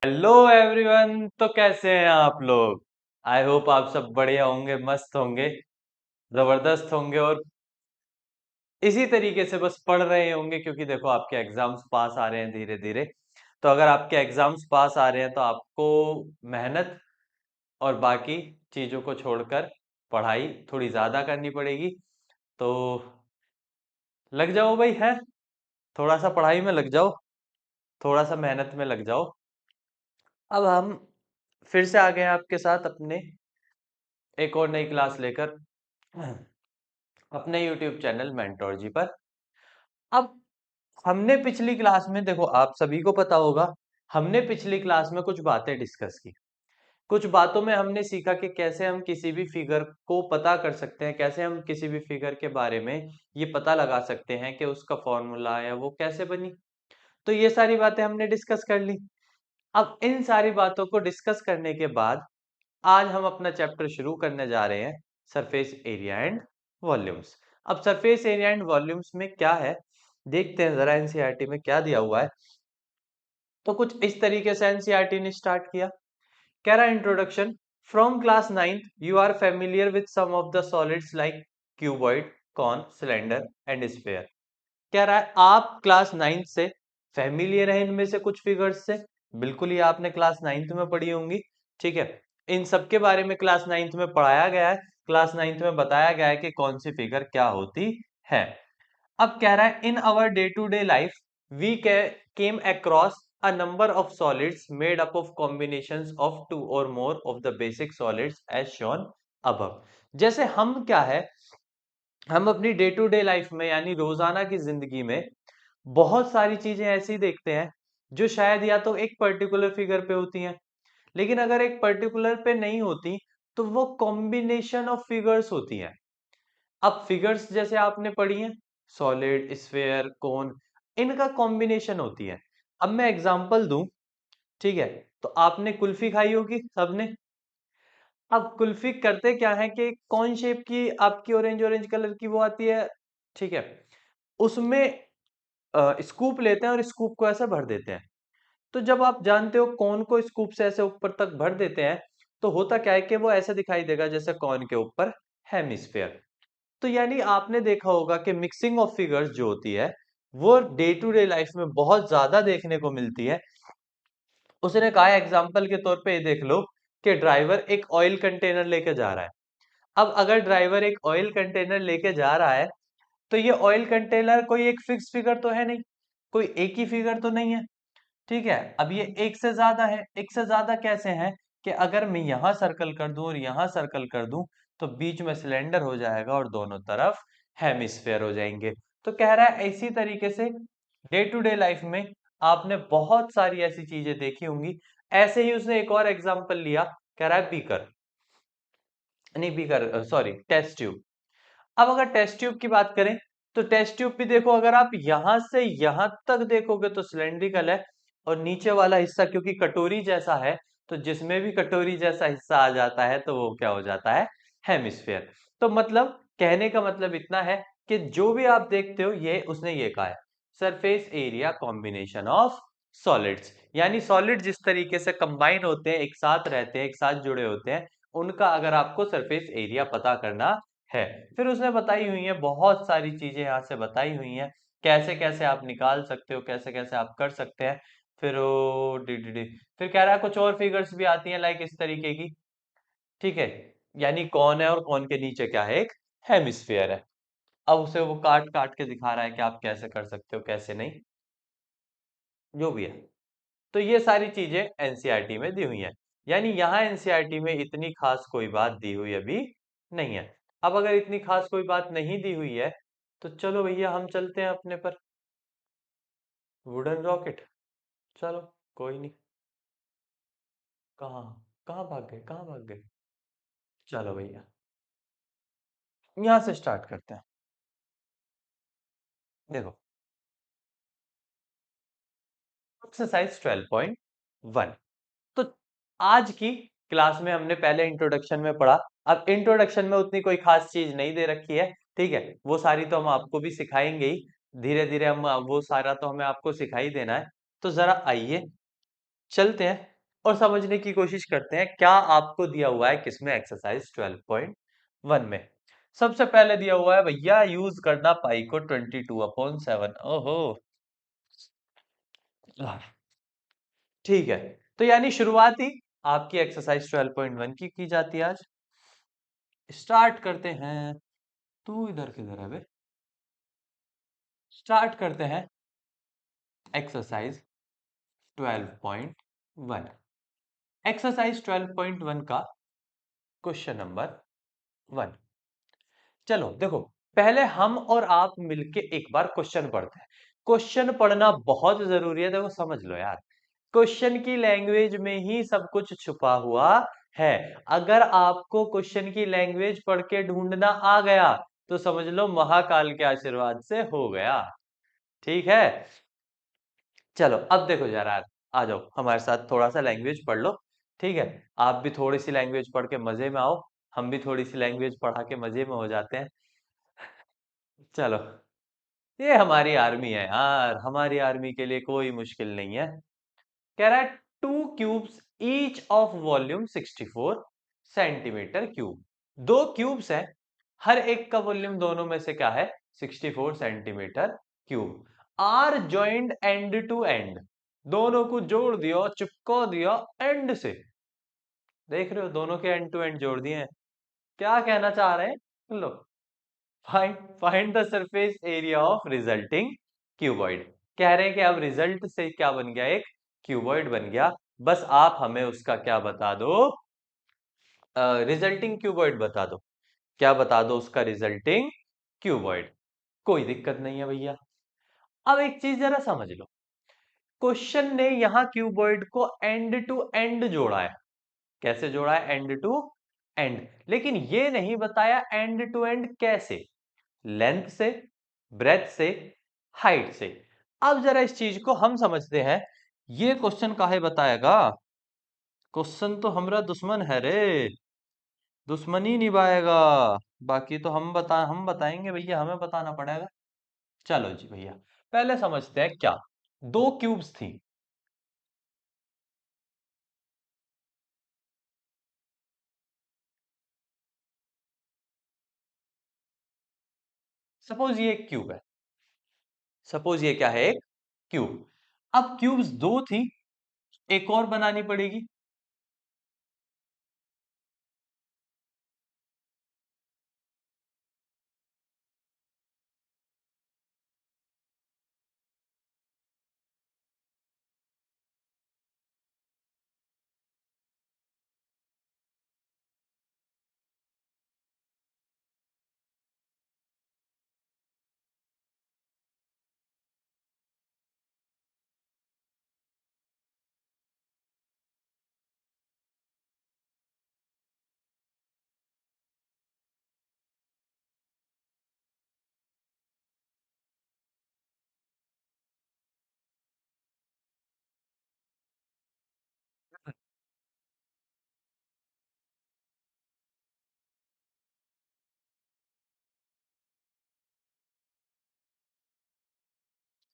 Hello everyone. तो कैसे हैं आप लोग? आई होप आप सब बढ़िया होंगे, मस्त होंगे, जबरदस्त होंगे और इसी तरीके से बस पढ़ रहे होंगे, क्योंकि देखो आपके एग्जाम्स पास आ रहे हैं धीरे धीरे। तो अगर आपके एग्जाम्स पास आ रहे हैं तो आपको मेहनत और बाकी चीजों को छोड़कर पढ़ाई थोड़ी ज्यादा करनी पड़ेगी। तो लग जाओ भाई, है थोड़ा सा पढ़ाई में लग जाओ, थोड़ा सा मेहनत में लग जाओ। अब हम फिर से आ गए हैं आपके साथ अपने एक और नई क्लास लेकर अपने YouTube चैनल मेंटोर जी पर। अब हमने पिछली क्लास में, देखो आप सभी को पता होगा, हमने पिछली क्लास में कुछ बातें डिस्कस की। कुछ बातों में हमने सीखा कि कैसे हम किसी भी फिगर को पता कर सकते हैं, कैसे हम किसी भी फिगर के बारे में ये पता लगा सकते हैं कि उसका फॉर्मूला या वो कैसे बनी। तो ये सारी बातें हमने डिस्कस कर ली। अब इन सारी बातों को डिस्कस करने के बाद आज हम अपना चैप्टर शुरू करने जा रहे हैं, सरफेस एरिया एंड वॉल्यूम्स। अब सरफेस एरिया एंड वॉल्यूम्स में क्या है, देखते हैं जरा एनसीईआरटी में क्या दिया हुआ है। तो कुछ इस तरीके से एनसीईआरटी ने स्टार्ट किया। कह रहा है introduction, from class 9th you are familiar with some of the solids like cuboid, cone, cylinder and sphere. कह रहा है आप क्लास 9th से फेमिलियर है इनमें से कुछ फिगर्स से। बिल्कुल, ये आपने क्लास 9th में पढ़ी होंगी। ठीक है, इन सब के बारे में क्लास 9th में पढ़ाया गया है। क्लास 9th में बताया गया है कि कौन सी फिगर क्या होती है। अब कह रहा है in our day to day life we came across a number of solids made up of combinations of two or more of the basic solids as shown above. जैसे हम क्या है, हम अपनी डे टू डे लाइफ में यानी रोजाना की जिंदगी में बहुत सारी चीजें ऐसी देखते हैं जो शायद या तो एक पर्टिकुलर फिगर पे होती हैं, लेकिन अगर एक पर्टिकुलर पे नहीं होती तो वो कॉम्बिनेशन ऑफ फिगर्स होती हैं। अब फिगर्स जैसे आपने पढ़ी हैं, सॉलिड, स्फेयर, कोन, इनका कॉम्बिनेशन होती है। अब मैं एग्जांपल दूं, ठीक है? तो आपने कुल्फी खाई होगी सबने। अब कुल्फी करते क्या है कि कौन शेप की आपकी ऑरेंज ऑरेंज कलर की वो आती है, ठीक है? उसमें स्कूप लेते हैं और स्कूप को ऐसे भर देते हैं। तो जब आप जानते हो कौन को स्कूप से ऐसे ऊपर तक भर देते हैं, तो होता क्या है कि वो ऐसे दिखाई देगा जैसे कॉर्न के ऊपर हेमिस्फेयर। तो यानी आपने देखा होगा कि मिक्सिंग ऑफ फिगर्स जो होती है वो डे टू डे लाइफ में बहुत ज्यादा देखने को मिलती है। उसने कहा एग्जाम्पल के तौर पे ये देख लो कि ड्राइवर एक ऑयल कंटेनर लेके जा रहा है। अब अगर ड्राइवर एक ऑयल कंटेनर लेके जा रहा है तो ये ऑयल कंटेनर कोई एक फिक्स फिगर तो है नहीं, कोई एक ही फिगर तो नहीं है। ठीक है, अब ये एक से ज्यादा है। एक से ज्यादा कैसे है कि अगर मैं यहां सर्कल कर दूं और यहां सर्कल कर दूं तो बीच में सिलेंडर हो जाएगा और दोनों तरफ हेमिस्फेयर हो जाएंगे। तो कह रहा है इसी तरीके से डे टू डे लाइफ में आपने बहुत सारी ऐसी चीजें देखी होंगी। ऐसे ही उसने एक और एग्जांपल लिया, कह रहा है बीकर, नहीं बीकर सॉरी टेस्ट ट्यूब। अब अगर टेस्ट ट्यूब की बात करें तो टेस्ट ट्यूब भी देखो, अगर आप यहां से यहां तक देखोगे तो सिलेंड्रिकल है, और नीचे वाला हिस्सा क्योंकि कटोरी जैसा है, तो जिसमें भी कटोरी जैसा हिस्सा आ जाता है तो वो क्या हो जाता है, हेमिस्फेयर। तो मतलब कहने का मतलब इतना है कि जो भी आप देखते हो ये उसने ये कहा है, surface area combination of solids, यानी सॉलिड जिस तरीके से कंबाइन होते हैं, एक साथ रहते हैं, एक साथ जुड़े होते हैं, उनका अगर आपको सरफेस एरिया पता करना है। फिर उसने बताई हुई है बहुत सारी चीजें, यहाँ से बताई हुई हैं कैसे कैसे आप निकाल सकते हो, कैसे कैसे आप कर सकते हैं। फिर वो फिर कह रहा है कुछ और फिगर्स भी आती हैं लाइक इस तरीके की। ठीक है, यानी कौन है और कौन के नीचे क्या है, एक हेमिस्फेयर है। अब उसे वो काट काट के दिखा रहा है कि आप कैसे कर सकते हो कैसे नहीं, जो भी है। तो ये सारी चीजें एनसीईआरटी में दी हुई हैं, यानी यहाँ एनसीईआरटी में इतनी खास कोई बात दी हुई अभी नहीं है। अब अगर इतनी खास कोई बात नहीं दी हुई है तो चलो भैया हम चलते हैं अपने पर, वुडन रॉकेट। चलो, कोई नहीं। कहाँ, कहाँ भाग गए, कहाँ भाग गए? चलो भैया यहाँ से स्टार्ट करते हैं। देखो, एक्सरसाइज 12.1। तो आज की क्लास में हमने पहले इंट्रोडक्शन में पढ़ा। अब इंट्रोडक्शन में उतनी कोई खास चीज नहीं दे रखी है, ठीक है? वो सारी तो हम आपको भी सिखाएंगे ही, धीरे धीरे हम वो सारा तो हमें आपको सिखा ही देना है। तो जरा आइए चलते हैं और समझने की कोशिश करते हैं क्या आपको दिया हुआ है किसमें, एक्सरसाइज 12.1 में। सबसे पहले दिया हुआ है भैया यूज करना पाई को 22/7। ओहो, ठीक है। तो यानी शुरुआत ही आपकी एक्सरसाइज 12.1 की जाती है आज। स्टार्ट करते हैं। तू इधर किधर है बे? स्टार्ट करते हैं एक्सरसाइज 12.1। एक्सरसाइज 12.1 का क्वेश्चन नंबर 1। चलो देखो, पहले हम और आप मिलके एक बार क्वेश्चन पढ़ते हैं। क्वेश्चन पढ़ना बहुत जरूरी है, देखो समझ लो यार। क्वेश्चन की लैंग्वेज में ही सब कुछ छुपा हुआ है। अगर आपको क्वेश्चन की लैंग्वेज पढ़ के ढूंढना आ गया तो समझ लो महाकाल के आशीर्वाद से हो गया। ठीक है, चलो अब देखो जरा, आ जाओ हमारे साथ, थोड़ा सा लैंग्वेज पढ़ लो। ठीक है, आप भी थोड़ी सी लैंग्वेज पढ़ के मजे में आओ, हम भी थोड़ी सी लैंग्वेज पढ़ा के मजे में हो जाते हैं। चलो, ये हमारी आर्मी है यार, हमारी आर्मी के लिए कोई मुश्किल नहीं है। कह रहा है 2 cubes each of volume 64 centimetre cube. 2 cubes हैं, हर एक का वॉल्यूम दोनों में से क्या है, 64 centimetre cube. Are joined end to end, दोनों को जोड़ दिया, चिपका दिया एंड से। देख रहे हो, दोनों के एंड टू एंड जोड़ दिए हैं। क्या कहना चाह रहे हैं लो, find find the surface area of resulting cuboid. कह रहे हैं कि अब रिजल्ट से क्या बन गया, एक क्यूबॉइड बन गया। बस आप हमें उसका क्या बता दो, रिजल्टिंग क्यूबॉइड बता दो। क्या बता दो उसका, रिजल्टिंग क्यूबॉइड। कोई दिक्कत नहीं है भैया। अब एक चीज जरा समझ लो, क्वेश्चन ने यहां क्यूबॉइड को एंड टू एंड जोड़ा है। कैसे जोड़ा है, एंड टू एंड, लेकिन ये नहीं बताया एंड टू एंड कैसे। लेंथ से, ब्रेथ से, हाइट से। अब जरा इस चीज को हम समझते हैं। ये क्वेश्चन काहे बताएगा, क्वेश्चन तो हमरा दुश्मन है रे, दुश्मनी निभाएगा। बाकी तो हम बताएंगे भैया, हमें बताना पड़ेगा। चलो जी भैया, पहले समझते हैं क्या। 2 क्यूब्स थी। सपोज ये एक क्यूब है, सपोज ये क्या है, एक क्यूब। अब क्यूब्स 2 थी, एक और बनानी पड़ेगी।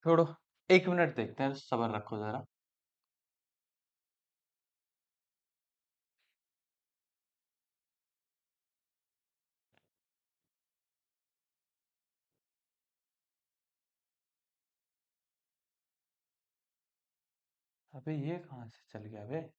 छोड़ो, 1 मिनट देखते हैं, सब्र रखो जरा। अबे ये कहां से चल गया बे?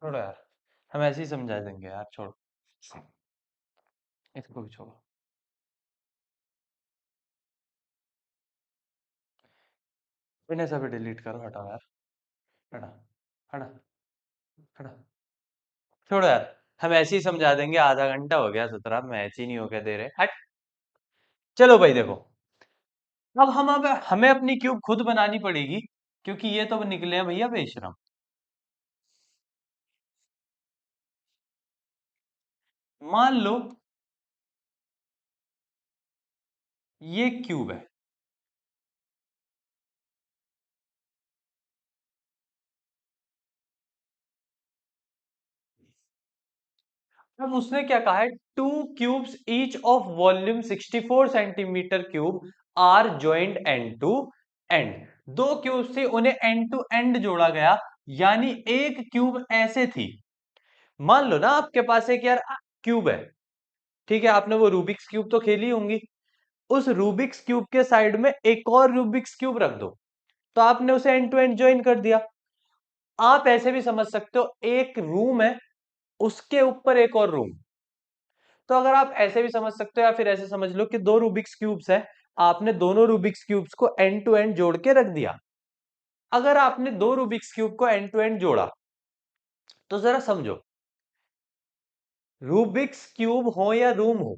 छोड़ो यार, हम ऐसे ही समझा देंगे यार, छोड़ो, इसको भी छोड़ो। इन्हें सभी डिलीट करो, हटाओ यार। हटा, हटा, हटा। छोड़ो यार, हम ऐसे ही समझा देंगे, आधा घंटा हो गया सत्रह, मैच ही नहीं होके दे रहे, हट। चलो भाई देखो, अब हमें अपनी क्यूब खुद बनानी पड़ेगी, क्योंकि ये तो निकले हैं भैया बेशरम। मान लो ये क्यूब है। अब उसने क्या कहा है, two cubes each of volume 64 centimetre cube are joined end to end. दो क्यूब थी, उन्हें एंड टू एंड जोड़ा गया, यानी एक क्यूब ऐसे थी। मान लो ना आपके पास एक यार क्यूब है, ठीक है, आपने वो रूबिक्स क्यूब तो खेली होंगी। उस रूबिक्स क्यूब के साइड में एक और रूबिक्स क्यूब रख दो, तो आपने उसे एंड टू एंड ज्वाइन कर दिया। आप ऐसे भी समझ सकते हो, एक रूम है, उसके ऊपर एक और रूम। तो अगर आप ऐसे भी समझ सकते हो, या फिर ऐसे समझ लो कि दो रूबिक्स क्यूब्स हैं, आपने दोनों रूबिक्स क्यूब्स को एंड टू एंड जोड़ के रख दिया। अगर आपने दो रूबिक्स क्यूब को एंड टू एंड जोड़ा, तो जरा समझो, रूबिक्स क्यूब हो या रूम हो,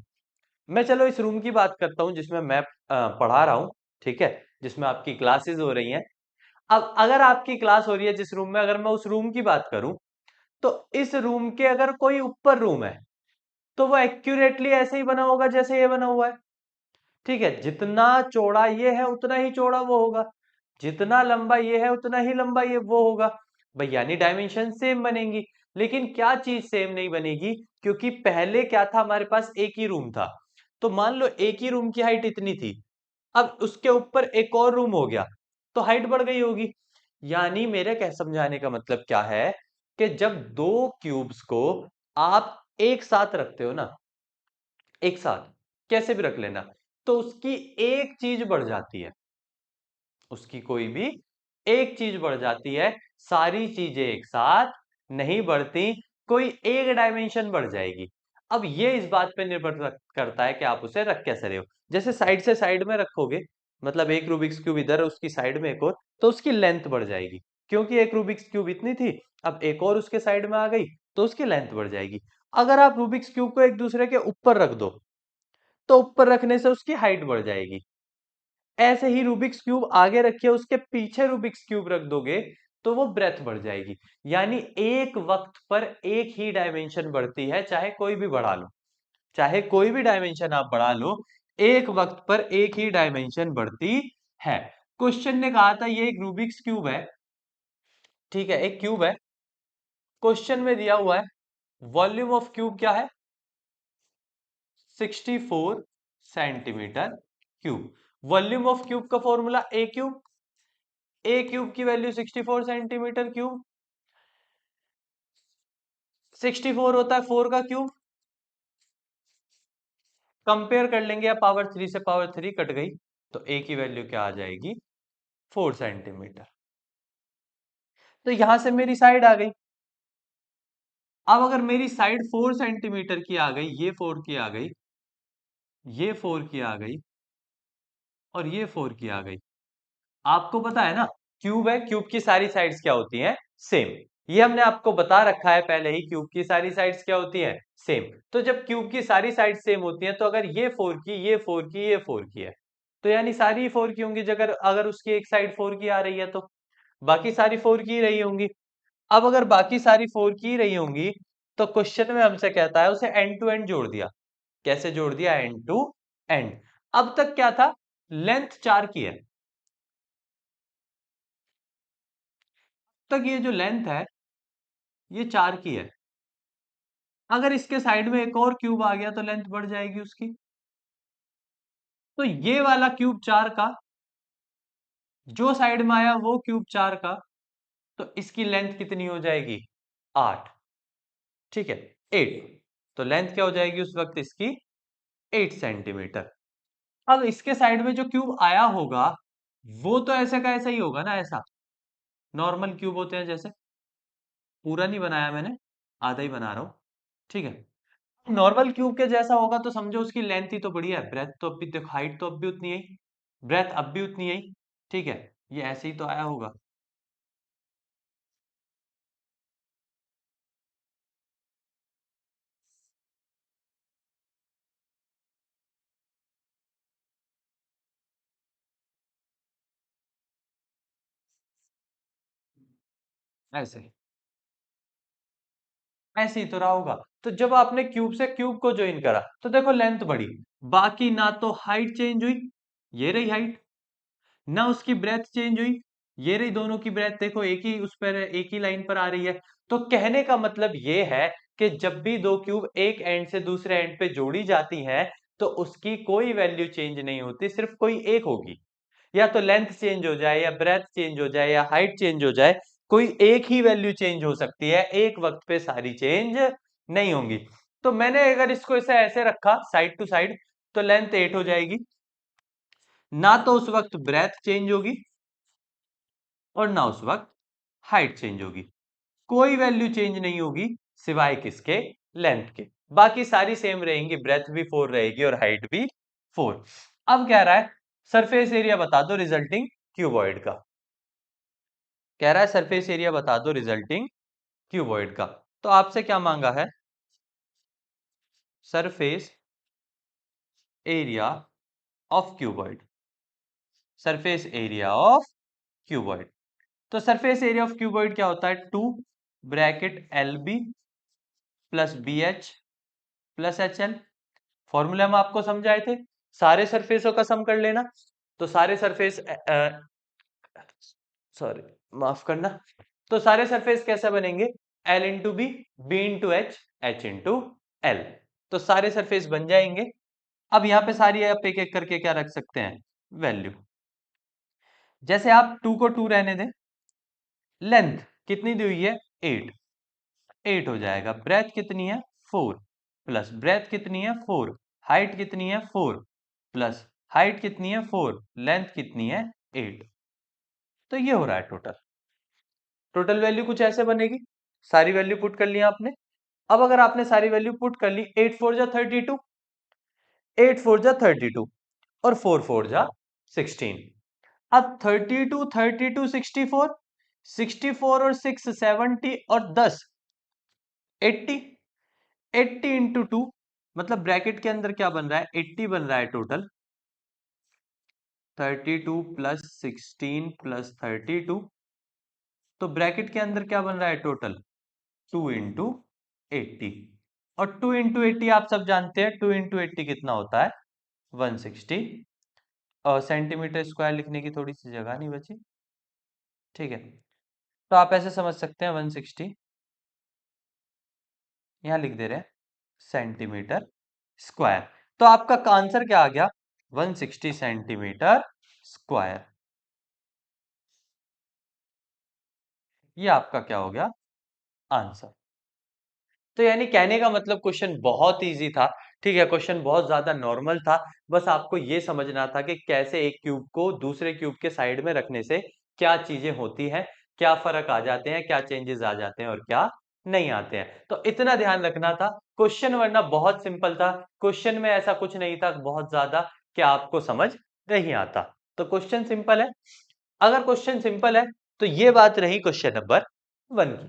मैं चलो इस रूम की बात करता हूं जिसमें मैं पढ़ा रहा हूं, ठीक है, जिसमें आपकी क्लासेस हो रही हैं। अब अगर आपकी क्लास हो रही है जिस रूम में, अगर मैं उस रूम की बात करूं, तो इस रूम के अगर कोई ऊपर रूम है, तो वो एक्यूरेटली ऐसे ही बना होगा जैसे ये बना हुआ है। ठीक है, जितना चौड़ा ये है उतना ही चौड़ा वो होगा, जितना लंबा ये है उतना ही लंबा ये वो होगा। भाई यानी डायमेंशन सेम बनेंगी। लेकिन क्या चीज सेम नहीं बनेगी, क्योंकि पहले क्या था, हमारे पास एक ही रूम था। तो मान लो एक ही रूम की हाइट इतनी थी, अब उसके ऊपर एक और रूम हो गया, तो हाइट बढ़ गई होगी। यानी मेरे कह समझाने का मतलब क्या है, कि जब दो क्यूब्स को आप एक साथ रखते हो ना, एक साथ कैसे भी रख लेना, तो उसकी एक चीज बढ़ जाती है, उसकी कोई भी एक चीज बढ़ जाती है। सारी चीजें एक साथ नहीं बढ़ती, कोई एक डायमेंशन बढ़ जाएगी। अब ये इस बात पे निर्भर करता है कि आप उसे रख कैसे रहे हो। जैसे साइड से साइड में रखोगे, मतलब एक रूबिक्स क्यूब इधर है, उसकी साइड में एक और, तो उसकी लेंथ बढ़ जाएगी, क्योंकि एक रूबिक्स क्यूब इतनी थी, अब एक और उसके साइड में आ गई, तो उसकी लेंथ बढ़ जाएगी। अगर आप रूबिक्स क्यूब को एक दूसरे के ऊपर रख दो, तो ऊपर रखने से उसकी हाइट बढ़ जाएगी। ऐसे ही रूबिक्स क्यूब आगे रखिए, उसके पीछे रूबिक्स क्यूब रख दोगे, तो वो ब्रेथ बढ़ जाएगी। यानी एक वक्त पर एक ही डायमेंशन बढ़ती है, चाहे कोई भी बढ़ा लो, चाहे कोई भी डायमेंशन आप बढ़ा लो, एक वक्त पर एक ही डायमेंशन बढ़ती है। क्वेश्चन ने कहा था ये एक रूबिक्स क्यूब है, ठीक है, एक क्यूब है। क्वेश्चन में दिया हुआ है वॉल्यूम ऑफ क्यूब क्या है, 64 centimetre cube. Volume of cube का फॉर्मूला ए क्यूब, ए क्यूब की वैल्यू 64 सेंटीमीटर क्यूब, 64 होता है 4 का क्यूब। कंपेयर कर लेंगे, या पावर 3 से पावर 3 कट गई, तो ए की वैल्यू क्या आ जाएगी, 4 सेंटीमीटर। तो यहां से मेरी साइड आ गई। अब अगर मेरी साइड 4 सेंटीमीटर की आ गई, ये 4 की आ गई, ये 4 की आ गई, और ये 4 की आ गई, आपको पता है ना, क्यूब है, क्यूब की सारी साइड्स क्या होती हैं, सेम। ये हमने आपको बता रखा है पहले ही, क्यूब की सारी साइड्स क्या होती हैं, सेम। तो जब क्यूब की सारी साइड सेम होती हैं, तो अगर ये 4 की, ये 4 की, ये 4 की है, तो यानी सारी 4 की होंगी। अगर अगर उसकी एक साइड 4 की आ रही है, तो बाकी सारी 4 की ही रही होंगी। अब अगर बाकी सारी 4 की ही रही होंगी, तो क्वेश्चन में हमसे कहता है उसे एंड टू एंड जोड़ दिया। कैसे जोड़ दिया, एंड टू एंड। अब तक क्या था, लेंथ 4 की है, तक ये जो लेंथ है ये 4 की है। अगर इसके साइड में एक और क्यूब आ गया, तो लेंथ बढ़ जाएगी उसकी। तो ये वाला क्यूब 4 का, जो साइड में आया वो क्यूब 4 का, तो इसकी लेंथ कितनी हो जाएगी, 8। ठीक है, 8। तो लेंथ क्या हो जाएगी उस वक्त इसकी, 8 सेंटीमीटर। अब इसके साइड में जो क्यूब आया होगा, वो तो ऐसे का ऐसा ही होगा ना, ऐसा नॉर्मल क्यूब होते हैं जैसे। पूरा नहीं बनाया मैंने, आधा ही बना रहा हूं, ठीक है। नॉर्मल क्यूब के जैसा होगा, तो समझो उसकी लेंथ ही तो बढ़िया है, ब्रेथ तो अब भी देखो, हाइट तो अब भी उतनी ही, ब्रेथ अब भी उतनी ही, ठीक है। ये ऐसे ही तो आया होगा, ऐसे। ऐसे ही तो रहा होगा। तो जब आपने क्यूब से क्यूब को ज्वाइन करा तो देखो लेंथ बढ़ी, बाकी ना तो हाइट चेंज हुई, ये रही हाइट, ना उसकी ब्रेथ चेंज हुई, ये रही दोनों की ब्रेथ, देखो एक ही उस पर एक ही लाइन पर आ रही है। तो कहने का मतलब ये है कि जब भी दो क्यूब एक एंड से दूसरे एंड पे जोड़ी जाती हैं तो उसकी कोई वैल्यू चेंज नहीं होती, सिर्फ कोई एक होगी। या तो लेंथ चेंज हो जाए या ब्रेथ चेंज हो जाए या हाइट चेंज हो जाए, कोई एक ही वैल्यू चेंज हो सकती है, एक वक्त पे सारी चेंज नहीं होंगी। तो मैंने अगर इसको इसे ऐसे रखा साइड टू साइड तो लेंथ 8 हो जाएगी, ना तो उस वक्त ब्रेथ चेंज होगी और ना उस वक्त हाइट चेंज होगी, कोई वैल्यू चेंज नहीं होगी सिवाय किसके, लेंथ के। बाकी सारी सेम रहेंगी, ब्रेथ भी 4 रहेगी और हाइट भी 4। अब कह रहा है सरफेस एरिया बता दो रिजल्टिंग क्यूबॉइड का, कह रहा है सरफेस एरिया बता दो रिजल्टिंग क्यूबॉइड का। तो आपसे क्या मांगा है, surface area of cuboid, surface area of cuboid. तो सरफेस एरिया ऑफ क्यूबॉइड क्या होता है, 2 bracket L B plus B H plus H L. Formula हम आपको समझाए थे, सारे सरफेसों का सम कर लेना। तो सारे सरफेस, सॉरी माफ करना, तो सारे सरफेस कैसे बनेंगे, L into B into H into L. तो सारे सरफेस बन जाएंगे। अब यहां पे सारी आप एक एक करके क्या रख सकते हैं, वैल्यू। जैसे आप 2 को 2 रहने दें, लेंथ कितनी दी हुई है 8, 8 हो जाएगा, ब्रेथ कितनी है 4 प्लस ब्रेथ कितनी है 4, हाइट कितनी है 4 प्लस हाइट कितनी है 4, लेंथ कितनी है 8। तो ये हो रहा है टोटल, टोटल वैल्यू कुछ ऐसे बनेगी, सारी वैल्यू पुट कर लिया आपने। अब अगर आपने सारी वैल्यू पुट कर ली, 8 4 जा 32, 8 4 जा 32 और 4 4 जा 16। अब 32 32 64, 64 और 6 70 और 10 80, 80 इंटू 2 मतलब ब्रैकेट के अंदर क्या बन रहा है 80 बन रहा है टोटल, 32 प्लस 16 प्लस 32, तो ब्रैकेट के अंदर क्या बन रहा है टोटल 2 इंटू 80। और 2 इंटू 80 आप सब जानते हैं, 2 इंटू 80 कितना होता है 160। और सेंटीमीटर स्क्वायर लिखने की थोड़ी सी जगह नहीं बची, ठीक है, तो आप ऐसे समझ सकते हैं 160 यहां लिख दे रहे हैं सेंटीमीटर स्क्वायर। तो आपका आंसर क्या आ गया 160 सेंटीमीटर स्क्वायर। ये आपका क्या हो गया आंसर। तो यानी कहने का मतलब क्वेश्चन बहुत इजी था, ठीक है, क्वेश्चन बहुत ज्यादा नॉर्मल था। बस आपको ये समझना था कि कैसे एक क्यूब को दूसरे क्यूब के साइड में रखने से क्या चीजें होती हैं, क्या फर्क आ जाते हैं, क्या चेंजेस आ जाते हैं और क्या नहीं आते हैं। तो इतना ध्यान रखना था क्वेश्चन, वरना बहुत सिंपल था। क्वेश्चन में ऐसा कुछ नहीं था बहुत ज्यादा कि आपको समझ नहीं आता। तो क्वेश्चन सिंपल है। अगर क्वेश्चन सिंपल है तो ये बात रही क्वेश्चन नंबर 1 की।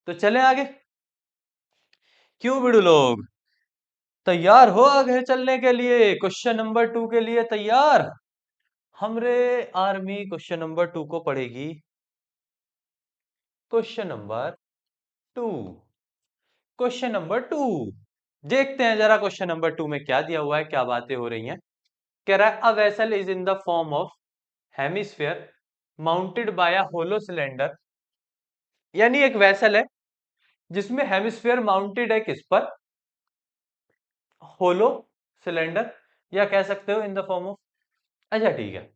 तो चले आगे। क्यों बिड़ू लोग, तैयार हो आगे चलने के लिए, क्वेश्चन नंबर 2 के लिए तैयार। हमरे आर्मी क्वेश्चन नंबर 2 को पढ़ेगी। क्वेश्चन नंबर 2, क्वेश्चन नंबर 2, देखते हैं जरा क्वेश्चन नंबर 2 में क्या दिया हुआ है, क्या बातें हो रही हैं। कह रहा है a vessel is in the form of hemisphere mounted by a hollow cylinder. यानी एक वेसल है जिसमें हेमिस्फीयर माउंटेड है किस पर, होलो सिलेंडर, या कह सकते हो इन द फॉर्म ऑफ, अच्छा ठीक है,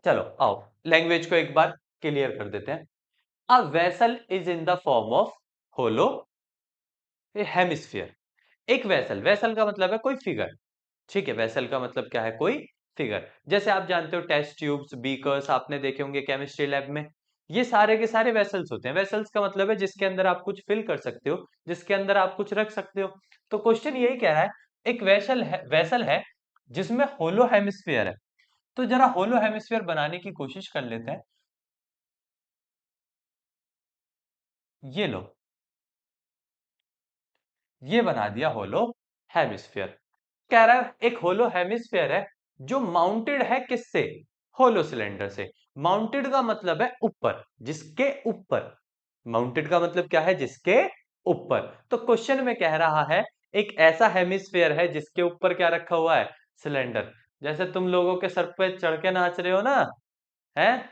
चलो आओ लैंग्वेज को एक बार क्लियर कर देते हैं। A vessel is in the form of hollow hemisphere. एक वेसल, वेसल का मतलब है कोई फिगर, ठीक है, वेसल का मतलब क्या है कोई फिगर। जैसे आप जानते हो टेस्ट ट्यूब्स, बीकर्स आपने देखे होंगे केमिस्ट्री लैब में, ये सारे के सारे वेसल्स होते हैं। वेसल्स का मतलब है जिसके अंदर आप कुछ फिल कर सकते हो, जिसके अंदर आप कुछ रख सकते हो। तो क्वेश्चन यही कह रहा है एक वेसल है जिसमें होलो हेमिस्फीयर है। तो जरा होलो हेमिस्फीयर बनाने की कोशिश कर लेते हैं। ये लो, ये बना दिया होलो हेमिस्फीयर। कह रहा है एक होलो हेमिस्फीयर है जो माउंटेड है किससे, होलो सिलेंडर से। माउंटेड का मतलब है ऊपर, जिसके ऊपर, माउंटेड का मतलब क्या है जिसके ऊपर। तो क्वेश्चन में कह रहा है एक ऐसा हेमिस्फेयर है जिसके ऊपर क्या रखा हुआ है, सिलेंडर। जैसे तुम लोगों के सर पे चढ़ के नाच रहे हो ना, हैं,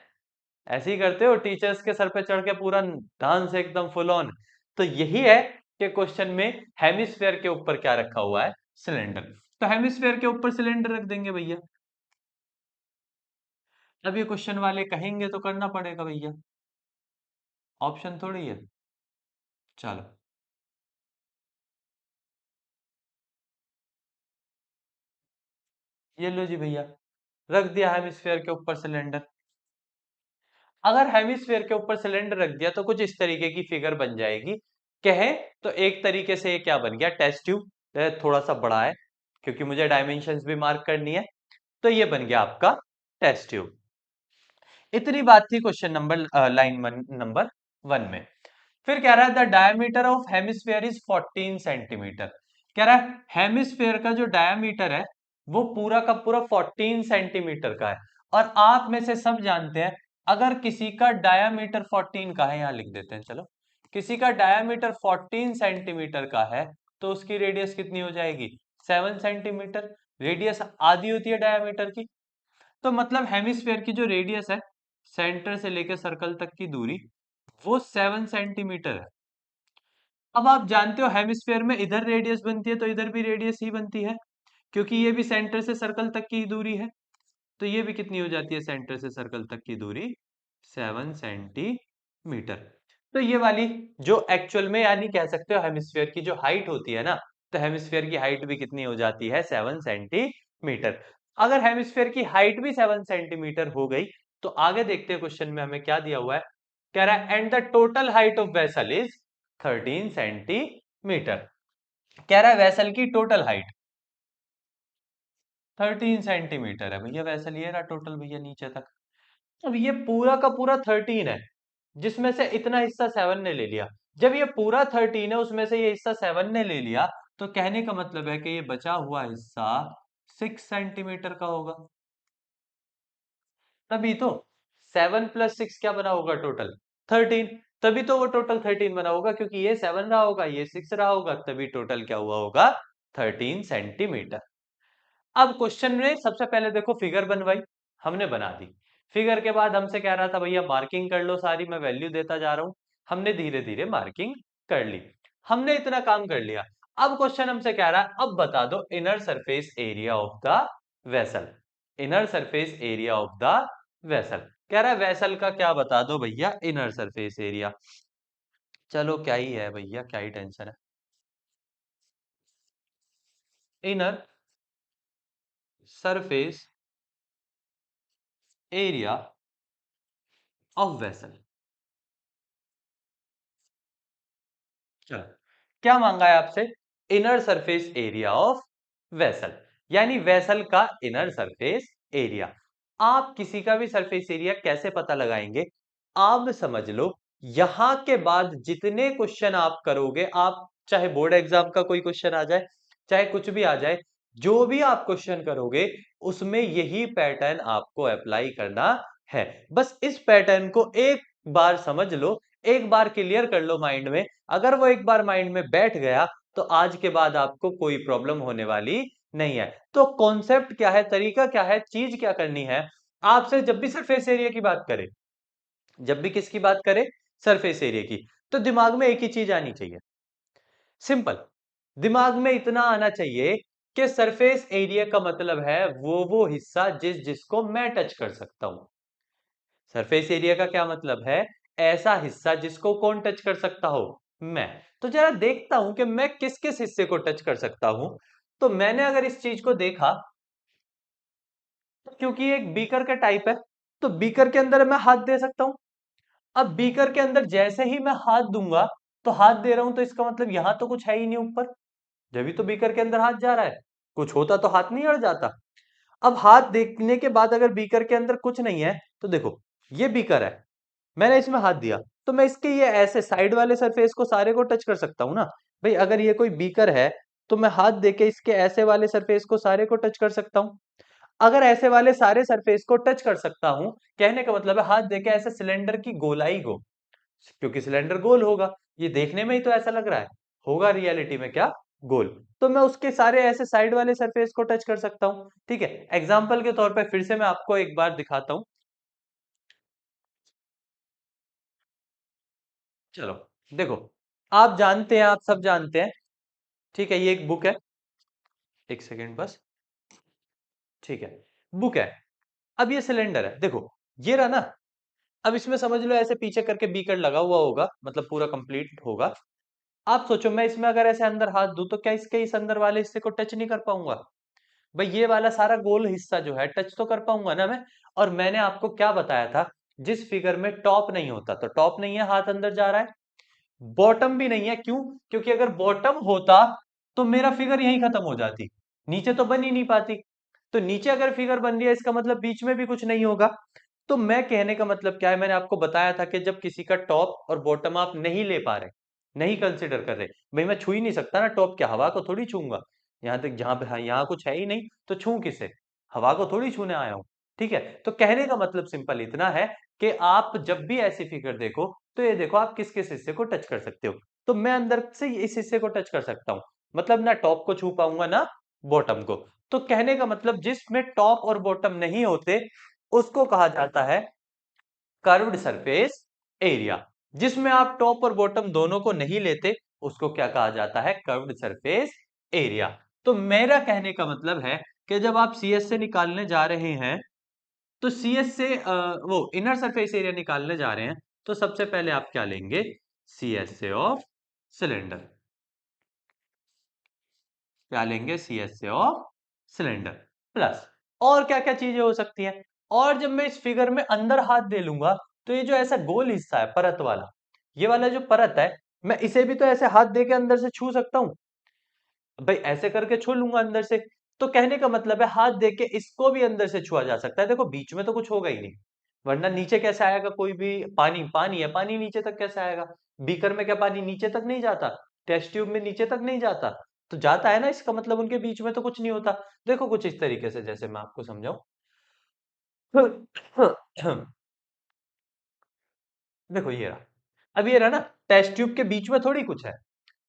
ऐसे ही करते हो टीचर्स के सर पे चढ़ के पूरा डांस एकदम फुल ऑन। तो यही है कि क्वेश्चन में हेमिस्फेयर के ऊपर क्या रखा हुआ है, सिलेंडर। तो हेमिस्फेयर के ऊपर सिलेंडर रख देंगे भैया। अब ये क्वेश्चन वाले कहेंगे तो करना पड़ेगा भैया, ऑप्शन थोड़ी है। चलो, ये लो जी भैया, रख दिया हेमिस्फेयर के ऊपर सिलेंडर। अगर हेमिस्फेयर के ऊपर सिलेंडर रख दिया तो कुछ इस तरीके की फिगर बन जाएगी। कहें तो एक तरीके से ये क्या बन गया, टेस्ट ट्यूब। थोड़ा सा बड़ा है क्योंकि मुझे डायमेंशंस भी मार्क करनी है। तो ये बन गया आपका टेस्ट ट्यूब। इतनी बात थी क्वेश्चन नंबर लाइन नंबर 1 में। फिर कह रहा है the diameter of hemisphere is 14 centimetre. कह रहा है हेमिस्फेयर का जो डायमीटर है वो पूरा का पूरा 14 सेंटीमीटर का है। और आप में से सब जानते हैं, अगर किसी का डायमीटर 14 का है, यहां लिख देते हैं चलो, किसी का डायमीटर 14 सेंटीमीटर का है तो उसकी रेडियस कितनी हो जाएगी, 7 सेंटीमीटर। रेडियस आधी होती है डायमीटर की। तो मतलब हेमिस्फेयर की जो रेडियस है, सेंटर से लेकर सर्कल तक की दूरी, वो 7 सेंटीमीटर है। अब आप जानते हो हेमिस्फेयर में इधर रेडियस बनती है तो इधर भी रेडियस ही बनती है, क्योंकि ये भी सेंटर से सर्कल तक की दूरी है। तो ये भी कितनी हो जाती है सेंटर से सर्कल तक की दूरी, 7 सेंटीमीटर। तो ये वाली जो एक्चुअल में यानी कह सकते हो हेमिस्फेयर की जो हाइट होती है ना, तो हेमिस्फेयर की हाइट भी कितनी हो जाती है, 7 सेंटीमीटर। अगर हेमिस्फेयर की हाइट भी 7 सेंटीमीटर हो गई तो आगे देखते हैं क्वेश्चन में हमें क्या दिया हुआ है। कह रहा है and the total height of vessel is 13 centimetre. कह रहा है वेसल की टोटल हाइट 13 सेंटीमीटर है भैया, वेसल ये रहा टोटल भैया नीचे तक। अब ये पूरा का पूरा 13 है, जिसमें से इतना हिस्सा 7 ने ले लिया। जब ये पूरा 13 है उसमें से ये हिस्सा 7 ने ले लिया, तो कहने का मतलब है कि ये बचा हुआ हिस्सा 6 सेंटीमीटर का होगा। तभी तो 7 प्लस 6 क्या बना होगा टोटल, 13। तभी तो वो टोटल 13 बना होगा, क्योंकि ये 7 रहा होगा, ये 6 रहा होगा, तभी टोटल क्या हुआ होगा, 13 सेंटीमीटर। अब क्वेश्चन में सबसे पहले देखो फिगर बनवाई, हमने बना दी। फिगर के बाद हमसे कह रहा था भैया मार्किंग कर लो सारी, मैं वैल्यू देता जा रहा हूं। हमने धीरे धीरे मार्किंग कर ली, हमने इतना काम कर लिया। अब क्वेश्चन हमसे कह रहा है अब बता दो inner surface area of the vessel. Inner surface area of the vessel, कह रहा है वेसल का क्या बता दो भैया, इनर सरफेस एरिया। चलो क्या ही है भैया, क्या ही टेंशन है। Inner surface area of vessel. चलो, क्या मांगा है आपसे, inner surface area of vessel, यानी वेसल का इनर सरफेस एरिया। आप किसी का भी सरफेस एरिया कैसे पता लगाएंगे, आप समझ लो यहां के बाद जितने क्वेश्चन आप करोगे, आप चाहे बोर्ड एग्जाम का कोई क्वेश्चन आ जाए, चाहे कुछ भी आ जाए, जो भी आप क्वेश्चन करोगे उसमें यही पैटर्न आपको अप्लाई करना है। बस इस पैटर्न को एक बार समझ लो, एक बार क्लियर कर लो माइंड में। अगर वो एक बार माइंड में बैठ गया तो आज के बाद आपको कोई प्रॉब्लम होने वाली नहीं है। तो कॉन्सेप्ट क्या है, तरीका क्या है, चीज क्या करनी है, आपसे जब भी सरफेस एरिया की बात करे, जब भी किसकी बात करे, सरफेस एरिया की, तो दिमाग में एक ही चीज आनी चाहिए, सिंपल। दिमाग में इतना आना चाहिए कि सरफेस एरिया का मतलब है वो हिस्सा जिसको मैं टच कर सकता हूं। सरफेस एरिया का क्या मतलब है, ऐसा हिस्सा जिसको कौन टच कर सकता हो, मैं। तो जरा देखता हूं कि मैं किस किस हिस्से को टच कर सकता हूं। तो मैंने अगर इस चीज को देखा, तो क्योंकि एक बीकर का टाइप है, तो बीकर के अंदर मैं हाथ दे सकता हूं। अब बीकर के अंदर जैसे ही मैं हाथ दूंगा, तो हाथ दे रहा हूं तो इसका मतलब यहां तो कुछ है ही नहीं ऊपर, जब भी तो बीकर के अंदर हाथ जा रहा है, कुछ होता तो हाथ नहीं अड़ जाता। अब हाथ देखने के बाद अगर बीकर के अंदर कुछ नहीं है, तो देखो ये बीकर है, मैंने इसमें हाथ दिया, तो मैं इसके ये ऐसे साइड वाले सरफेस को सारे को टच कर सकता हूं ना। भाई अगर ये कोई बीकर है तो मैं हाथ देके इसके ऐसे वाले सरफेस को सारे को टच कर सकता हूं। अगर ऐसे वाले सारे सरफेस को टच कर सकता हूं, कहने का मतलब है हाथ देके ऐसे सिलेंडर की गोलाई को, क्योंकि सिलेंडर गोल होगा, ये देखने में ही तो ऐसा लग रहा है, होगा रियलिटी में क्या, गोल। तो मैं उसके सारे ऐसे साइड वाले सरफेस को टच कर सकता हूं, ठीक है। एग्जाम्पल के तौर पर फिर से मैं आपको एक बार दिखाता हूं। चलो देखो, आप जानते हैं, आप सब जानते हैं, ठीक है, ये एक बुक है, एक सेकेंड बस, ठीक है, बुक है। अब ये सिलेंडर है, देखो ये रहा ना। अब इसमें समझ लो ऐसे पीछे करके बीकर लगा हुआ होगा, मतलब पूरा कंप्लीट होगा। आप सोचो मैं इसमें अगर ऐसे अंदर हाथ दूं तो क्या इसके इस अंदर वाले हिस्से को टच नहीं कर पाऊंगा? भाई ये वाला सारा गोल हिस्सा जो है टच तो कर पाऊंगा ना मैं। और मैंने आपको क्या बताया था, जिस फिगर में टॉप नहीं होता, तो टॉप नहीं है, हाथ अंदर जा रहा है। बॉटम भी नहीं है, क्यों? क्योंकि अगर बॉटम होता तो मेरा फिगर यहीं खत्म हो जाती, नीचे तो बन ही नहीं पाती। तो नीचे अगर फिगर बन रही है इसका मतलब बीच में भी कुछ नहीं होगा। तो मैं कहने का मतलब क्या है, मैंने आपको बताया था कि जब किसी का टॉप और बॉटम आप नहीं ले पा रहे, नहीं कंसिडर कर रहे, भाई मैं छू ही नहीं सकता ना टॉप, क्या हवा को थोड़ी छूंगा? यहाँ तक जहां पे यहाँ कुछ है ही नहीं तो छू किसे? हवा को थोड़ी छूने आया हूं, ठीक है। तो कहने का मतलब सिंपल इतना है कि आप जब भी ऐसी फिगर देखो तो ये देखो आप किस किस हिस्से को टच कर सकते हो। तो मैं अंदर से इस हिस्से को टच कर सकता हूं, मतलब ना टॉप को छू पाऊंगा ना बॉटम को। तो कहने का मतलब जिसमें टॉप और बॉटम नहीं होते उसको कहा जाता है कर्व्ड सरफेस एरिया। जिसमें आप टॉप और बॉटम दोनों को नहीं लेते उसको क्या कहा जाता है, कर्व्ड सरफेस एरिया। तो मेरा कहने का मतलब है कि जब आप सीएस से निकालने जा रहे हैं, तो सीएस से वो इनर सरफेस एरिया निकालने जा रहे हैं, तो सबसे पहले आप क्या लेंगे, सीएस से ऑफ सिलेंडर। क्या लेंगे, सीएस से ऑफ सिलेंडर प्लस। और क्या क्या चीजें हो सकती हैं? और जब मैं इस फिगर में अंदर हाथ दे लूंगा तो ये जो ऐसा गोल हिस्सा है परत वाला, ये वाला जो परत है, मैं इसे भी तो ऐसे हाथ दे के अंदर से छू सकता हूं। भाई ऐसे करके छू लूंगा अंदर से। तो कहने का मतलब है हाथ दे के इसको भी अंदर से छुआ जा सकता है। देखो बीच में तो कुछ होगा ही नहीं, वरना नीचे कैसे आएगा? कोई भी पानी, पानी है, पानी नीचे तक कैसे आएगा? बीकर में क्या पानी नीचे तक नहीं जाता? टेस्ट ट्यूब में नीचे तक नहीं जाता? तो जाता है ना, इसका मतलब उनके बीच में तो कुछ नहीं होता। देखो कुछ इस तरीके से, जैसे मैं आपको समझाऊं। देखो ये रहा, अब ये रहा ना, टेस्ट ट्यूब के बीच में थोड़ी कुछ है।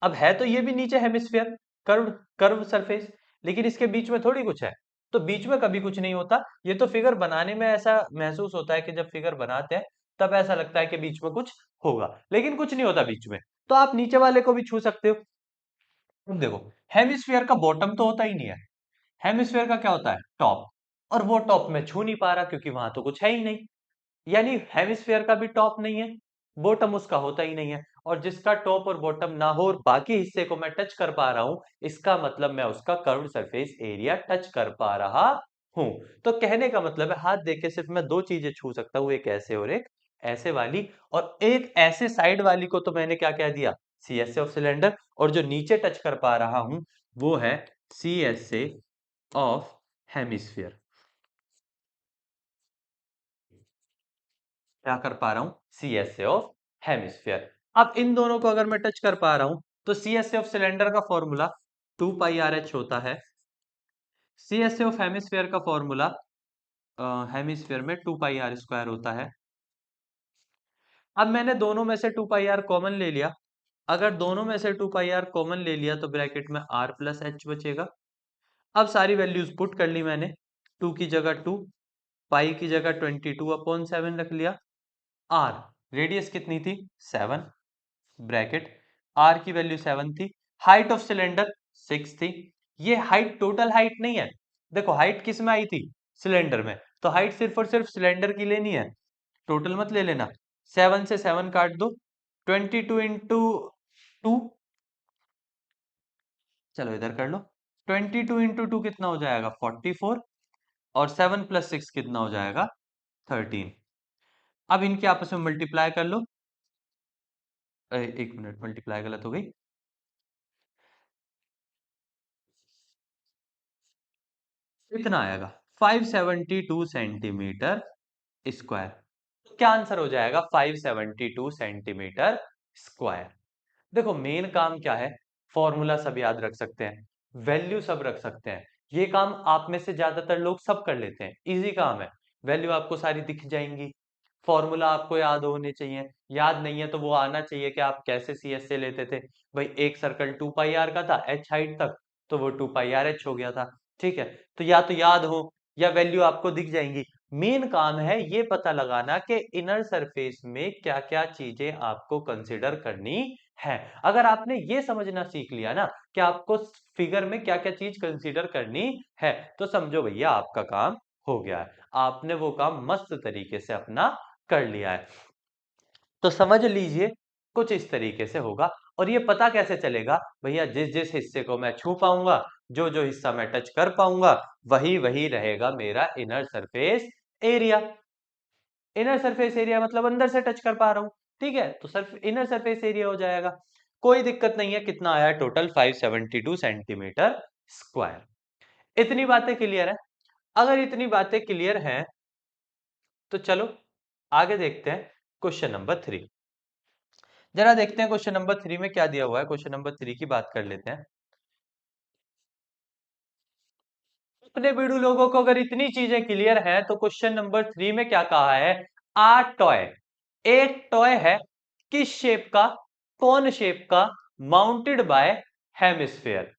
अब है तो ये भी नीचे हेमिस्फीयर, कर्व कर्व सरफेस, लेकिन इसके बीच में थोड़ी कुछ है। तो बीच में कभी कुछ नहीं होता। ये तो फिगर बनाने में ऐसा महसूस होता है कि जब फिगर बनाते हैं तब ऐसा लगता है कि बीच में कुछ होगा, लेकिन कुछ नहीं होता बीच में। तो आप नीचे वाले को भी छू सकते हो। अब देखो, हेमिस्फीयर का बॉटम तो होता ही नहीं है, हेमिस्फीयर का क्या होता है, टॉप। और वो टॉप में छू नहीं पा रहा क्योंकि वहां तो कुछ है ही नहीं। यानी हेमिस्फीयर का भी टॉप नहीं है, बॉटम उसका होता ही नहीं है। और जिसका टॉप और बॉटम ना हो और बाकी हिस्से को मैं टच कर पा रहा हूं, इसका मतलब मैं उसका कर्व्ड सरफेस एरिया टच कर पा रहा हूं। तो कहने का मतलब है हाथ देके सिर्फ मैं दो चीजें छू सकता हूं, एक ऐसे और एक ऐसे वाली। और एक ऐसे साइड वाली को तो मैंने क्या कह दिया, C S A of cylinder. और जो नीचे टच कर पा रहा हूं वो है C S A of hemisphere. क्या कर पा रहा हूं, C S A of hemisphere. अब इन दोनों को अगर मैं टच कर पा रहा हूं तो C S A of cylinder का फॉर्मूला 2 π r h होता है, C S A of hemisphere का फॉर्मूला हेमिस्फीयर में 2 π r² होता है। अब मैंने दोनों में से 2 π r कॉमन ले लिया। अगर दोनों में से 2 π r कॉमन ले लिया तो ब्रैकेट में r प्लस एच बचेगा। अब सारी वैल्यूज पुट कर ली मैंने, 2 की जगह 2, पाई की जगह 22/7 रख लिया। r रेडियस कितनी थी, 7, ब्रैकेट आर की वैल्यू 7 थी। हाइट ऑफ सिलेंडर 6 थी। ये हाइट टोटल हाइट नहीं है, देखो हाइट किस में आई थी, सिलेंडर में। तो हाइट सिर्फ और सिर्फ सिलेंडर की लेनी है, टोटल मत ले लेना। 7 से 7 काट दो, 22 × 2, चलो इधर कर लो, 22 × 2 कितना हो जाएगा, 44। और 7 + 6 कितना हो जाएगा, 13। अब इनके आपस में मल्टीप्लाई कर लो। एक मिनट, मल्टीप्लाई गलत हो गई। कितना आएगा, 572 सेंटीमीटर स्क्वायर। तो क्या आंसर हो जाएगा, 572 सेंटीमीटर स्क्वायर। देखो मेन काम क्या है, फॉर्मूला सब याद रख सकते हैं, वैल्यू सब रख सकते हैं। ये काम आप में से ज्यादातर लोग सब कर लेते हैं, इजी काम है। वैल्यू आपको सारी दिख जाएंगी, फॉर्मूला आपको याद होने चाहिए, याद नहीं है तो वो आना चाहिए कि आप कैसे सी एस से लेते थे। भाई एक सर्कल 2 पाई आर का था एच हाइट तक, तो वो 2 पाई आर एच हो गया था। ठीक है, तो याद हो या वैल्यू आपको दिख जाएंगी। मेन काम है ये पता लगाना कि इनर सरफेस में क्या क्या चीजें आपको कंसिडर करनी है। अगर आपने ये समझना सीख लिया ना कि आपको फिगर में क्या क्या चीज कंसिडर करनी है, तो समझो भैया आपका काम हो गया है, आपने वो काम मस्त तरीके से अपना कर लिया है। तो समझ लीजिए कुछ इस तरीके से होगा। और ये पता कैसे चलेगा भैया, जिस जिस हिस्से को मैं छू पाऊंगा, जो जो हिस्सा मैं टच कर पाऊंगा, वही वही रहेगा मेरा inner surface area. Inner surface area मतलब अंदर से टच कर पा रहा हूं। ठीक है, तो सिर्फ इनर सरफेस एरिया हो जाएगा। कोई दिक्कत नहीं है, कितना आया टोटल 572 सेंटीमीटर स्क्वायर। इतनी बातें क्लियर है? अगर इतनी बातें क्लियर हैं तो चलो आगे देखते हैं क्वेश्चन नंबर 3। जरा देखते हैं क्वेश्चन नंबर 3 में क्या दिया हुआ है। क्वेश्चन नंबर 3 की बात कर लेते हैं। अपने बीड़ू लोगों को अगर इतनी चीजें क्लियर हैं तो क्वेश्चन नंबर 3 में क्या कहा है? आ टॉय, एक टॉय है, किस शेप का, कौन शेप का, माउंटेड बाय हेमिस्फेयर।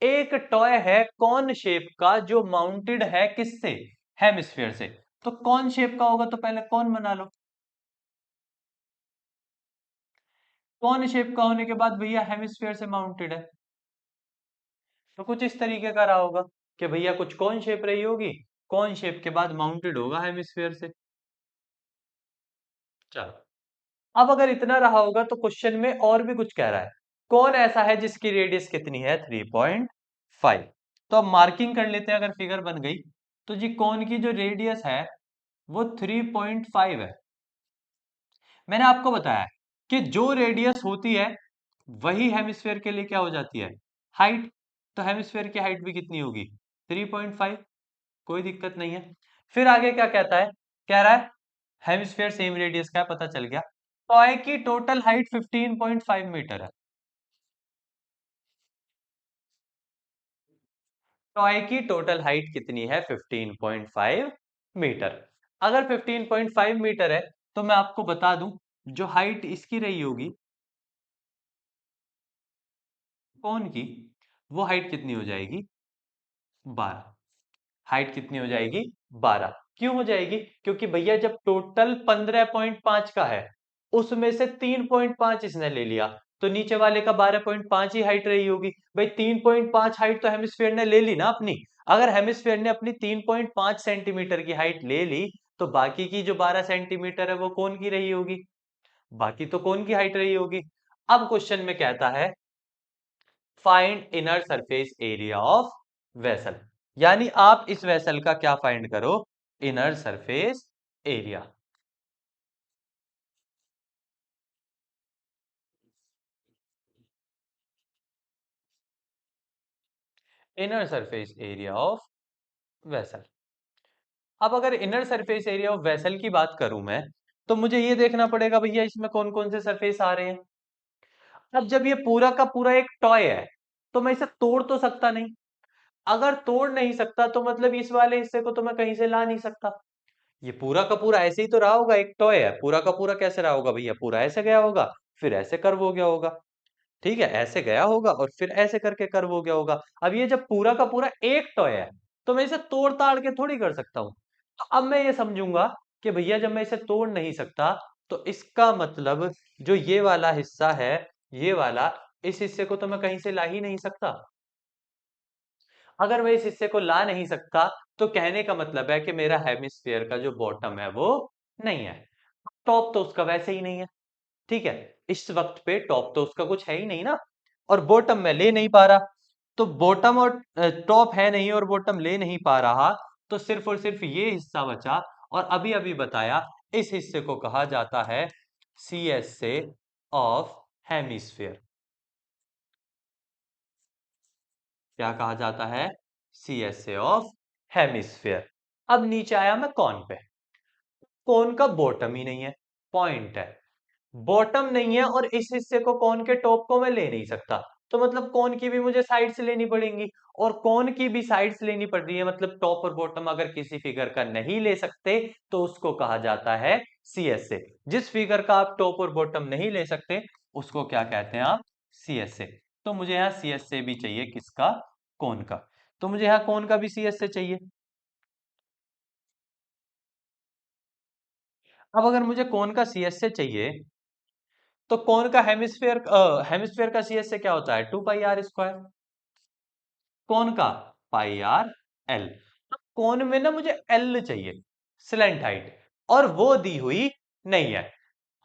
एक टॉय है कौन शेप का जो माउंटेड है किससे? हेमिस्फेयर से। तो कौन शेप का होगा, तो पहले कौन बना लो। कौन शेप का होने के बाद भैया हेमिस्फेयर से माउंटेड है, तो कुछ इस तरीके का रहा होगा कि भैया कुछ कौन शेप रही होगी, कौन शेप के बाद माउंटेड होगा हेमिस्फेयर से। चलो, अब अगर इतना रहा होगा तो क्वेश्चन में और भी कुछ कह रहा है। कौन ऐसा है जिसकी रेडियस कितनी है? 3.5। तो अब मार्किंग कर लेते हैं, अगर फिगर बन गई तो जी कौन की जो रेडियस है वो 3.5 है। मैंने आपको बताया कि जो रेडियस होती है वही हेमिस्फेयर के लिए क्या हो जाती है? हाइट। तो हेमिस्फेयर की हाइट भी कितनी होगी? 3.5। कोई दिक्कत नहीं है। फिर आगे क्या कहता है? कह रहा है हेमिस्फेयर सेम रेडियस का है, पता चल गया। टॉय की टोटल हाइट 15.5 मीटर है। टॉय की टोटल हाइट कितनी है? 15.5 मीटर। अगर 15.5 मीटर है तो मैं आपको बता दूं जो हाइट इसकी रही होगी कौन की, वो हाइट कितनी हो जाएगी? 12। हाइट कितनी हो जाएगी? 12। क्यों हो जाएगी? क्योंकि भैया जब टोटल 15.5 का है उसमें से 3.5 इसने ले लिया, तो नीचे वाले का 12.5 ही हाइट रही होगी। भाई 3.5 हाइट तो हेमिस्फेयर ने ले ली ना अपनी। अगर हेमिस्फेयर ने अपनी 3.5 सेंटीमीटर की हाइट ले ली, तो बाकी की जो 12 सेंटीमीटर है वो कौन की रही होगी? बाकी तो कौन की हाइट रही होगी। अब क्वेश्चन में कहता है find inner surface area of vessel, यानी आप इस वेसल का क्या फाइंड करो? Inner surface area. Inner surface area of vessel. अब अगर inner surface area of vessel की बात करूं मैं, तो मुझे ये देखना पड़ेगा भैया इसमें कौन कौन से सरफेस आ रहे हैं। अब जब ये पूरा का पूरा एक टॉय है तो मैं इसे तोड़ तो सकता नहीं। अगर तोड़ नहीं सकता तो मतलब इस वाले हिस्से को तो मैं कहीं से ला नहीं सकता। ये पूरा का पूरा ऐसे ही तो रहा होगा, एक टॉय है, पूरा का पूरा कैसे रहा होगा भैया? पूरा ऐसे गया होगा, फिर ऐसे कर्व हो गया होगा। ठीक है, ऐसे गया होगा और फिर ऐसे करके कर्व हो गया होगा। अब ये जब पूरा का पूरा एक टॉय है तो मैं इसे तोड़ ताड़ के थोड़ी कर सकता हूं। तो अब मैं ये समझूंगा कि भैया जब मैं इसे तोड़ नहीं सकता तो इसका मतलब जो ये वाला हिस्सा है, ये वाला, इस हिस्से को तो मैं कहीं से ला ही नहीं सकता। अगर मैं इस हिस्से को ला नहीं सकता तो कहने का मतलब है कि मेरा हेमिस्फीयर का जो बॉटम है वो नहीं है, टॉप तो उसका वैसे ही नहीं है। ठीक है, इस वक्त पे टॉप तो उसका कुछ है ही नहीं ना, और बॉटम में ले नहीं पा रहा। तो बॉटम और टॉप है नहीं और बॉटम ले नहीं पा रहा, तो सिर्फ और सिर्फ ये हिस्सा बचा। और अभी अभी बताया इस हिस्से को कहा जाता है C S A of hemisphere. क्या कहा जाता है? C S A of hemisphere. अब नीचे आया मैं कौन पे। कौन का बॉटम ही नहीं है, पॉइंट है, बॉटम नहीं है और इस हिस्से को कौन के टॉप को मैं ले नहीं सकता। तो मतलब कोन की भी मुझे साइड्स लेनी पड़ेंगी, और कोन की भी साइड्स लेनी पड़ रही है, मतलब टॉप और बॉटम अगर किसी फिगर का नहीं ले सकते तो उसको कहा जाता है CSA। जिस फिगर का आप टॉप और बॉटम नहीं ले सकते उसको क्या कहते हैं आप? CSA। तो मुझे यहाँ CSA भी चाहिए, किसका? कोन का। तो मुझे यहाँ कोन का भी CSA चाहिए। अब अगर मुझे कोन का CSA चाहिए तो कोन का हेमिस्फेयर का CSA क्या होता है? 2πr²। कौन का? πr/l। कौन में ना मुझे L चाहिए, स्लैंट हाइट, और वो दी हुई नहीं है।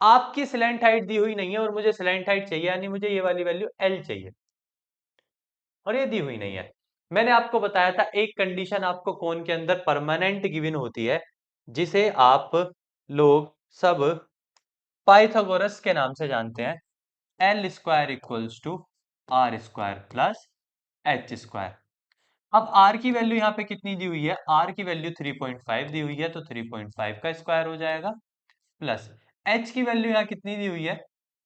आपकी स्लैंट हाइट दी हुई नहीं है और मुझे स्लैंट हाइट चाहिए, यानी मुझे ये वाली वैल्यू L चाहिए, और ये दी हुई नहीं है। मैंने आपको बताया था एक कंडीशन आपको कौन के अंदर परमानेंट गिवन होती है, जिसे आप लोग सब पाइथागोरस के नाम से जानते हैं। L² = R² + H²। अब r की वैल्यू यहाँ पे कितनी दी हुई है? r की वैल्यू 3.5 दी हुई है, तो 3.5 का स्क्वायर हो जाएगा, प्लस h की वैल्यू यहाँ कितनी दी हुई है?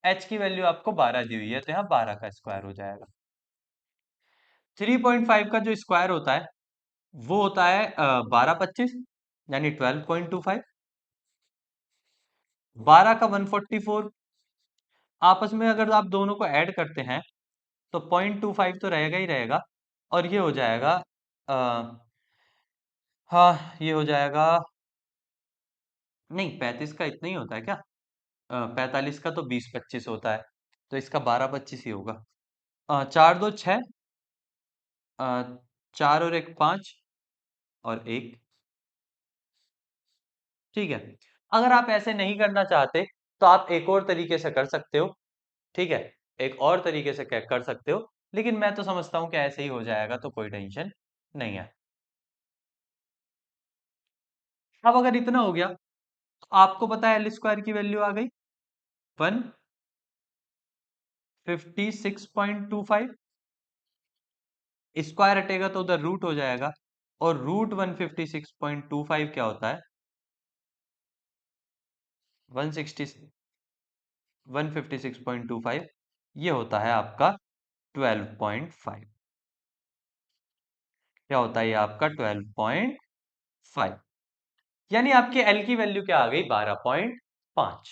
h की वैल्यू आपको 12 दी हुई है, तो यहाँ 12 का स्क्वायर हो जाएगा। 3.5 का जो स्क्वायर होता है वो होता है 12×25, यानी 12.25। 12 का 144, आपस में अगर आप दोनों को ऐड करते हैं तो 0.25 तो रहेगा ही रहेगा, और ये हो जाएगा हाँ, ये हो जाएगा, नहीं 35 का इतना ही होता है क्या? 45 का तो 20-25 होता है, तो इसका 12-25 ही होगा। 4 2 6, 4 और 1 5, और 1। ठीक है। अगर आप ऐसे नहीं करना चाहते तो आप एक और तरीके से कर सकते हो। ठीक है, एक और तरीके से कर सकते हो, लेकिन मैं तो समझता हूं कि ऐसे ही हो जाएगा, तो कोई टेंशन नहीं है। अब अगर इतना हो गया तो आपको पता है L² की वैल्यू आ गई 156.25। स्क्वायर हटेगा तो उधर रूट हो जाएगा, और रूट 156.25 क्या होता है? 160 156.25 ये होता है आपका 12.5। क्या होता है ये आपका? 12.5। यानी आपके L की वैल्यू क्या आ गई? 12.5।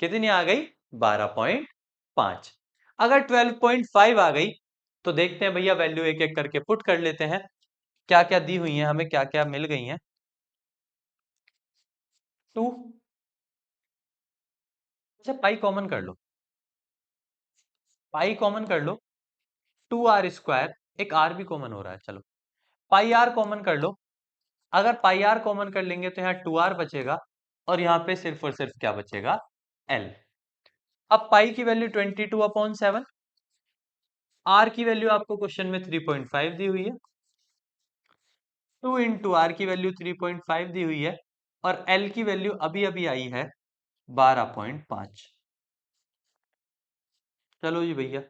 कितनी आ गई? 12.5। अगर 12.5 आ गई तो देखते हैं भैया, वैल्यू एक एक करके पुट कर लेते हैं, क्या क्या दी हुई है हमें, क्या क्या मिल गई हैं। 2। अच्छा, पाई कॉमन कर लो, पाई कॉमन कर लो। 2r², एक r भी कॉमन हो रहा है, चलो पाई r कॉमन कर लो। अगर पाई r कॉमन कर लेंगे तो यहाँ 2r बचेगा, और यहाँ पे सिर्फ और सिर्फ क्या बचेगा? L। अब पाई की वैल्यू 22/7, r की वैल्यू आपको क्वेश्चन में 3.5 दी हुई है, 2 इंटू आर की वैल्यू 3.5 दी हुई है, और L की वैल्यू अभी अभी आई है 12.5। चलो जी भैया,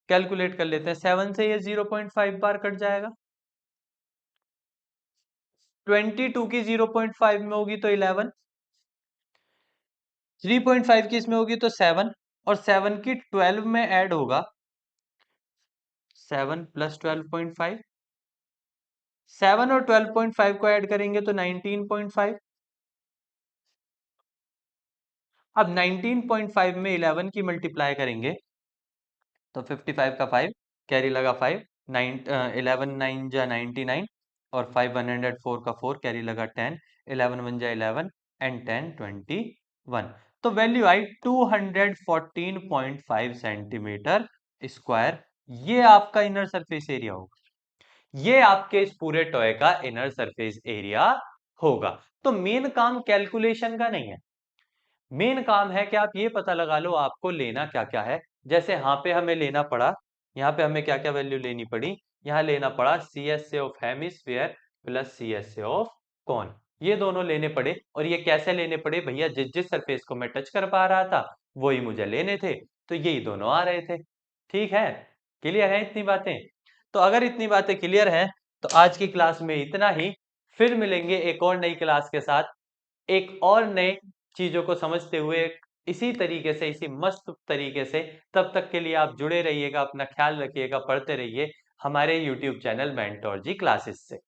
कैलकुलेट कर लेते हैं। 7 से ये 0.5 बार कट जाएगा, 22 की 0.5 में होगी तो 11, 3.5 की इसमें होगी तो 7, और 7 की 12 में ऐड होगा 7 + 12.5। 7 और 12.5 को ऐड करेंगे तो 19.5। अब 19.5 में 11 की मल्टीप्लाई करेंगे तो 55 का 5, कैरी लगा 5, 9 11 9 जा 99, और 5 104 का 4, कैरी लगा 10, 11 1 जा 11, एंड 10 21। तो वैल्यू आई 214.5 सेंटीमीटर स्क्वायर। ये आपका इनर सरफेस एरिया होगा, ये आपके इस पूरे टॉय का इनर सरफेस एरिया होगा। तो मेन काम कैलकुलेशन का नहीं है, मेन काम है कि आप ये पता लगा लो आपको लेना क्या क्या है। जैसे यहाँ पे हमें लेना पड़ा, यहाँ पे हमें क्या क्या वैल्यू लेनी पड़ी? यहाँ लेना पड़ा CSA of hemisphere plus CSA of cone, ये दोनों लेने पड़े। और ये कैसे लेने पड़े भैया? जिस जिस सरफेस को मैं टच कर पा रहा था वही मुझे लेने थे, तो यही दोनों आ रहे थे। ठीक है, क्लियर है इतनी बातें? तो अगर इतनी बातें क्लियर हैं तो आज की क्लास में इतना ही। फिर मिलेंगे एक और नई क्लास के साथ, एक और नए चीजों को समझते हुए, इसी तरीके से, इसी मस्त तरीके से तब तक के लिए आप जुड़े रहिएगा, अपना ख्याल रखिएगा, पढ़ते रहिए हमारे यूट्यूब चैनल मेंटोर जी क्लासेस से।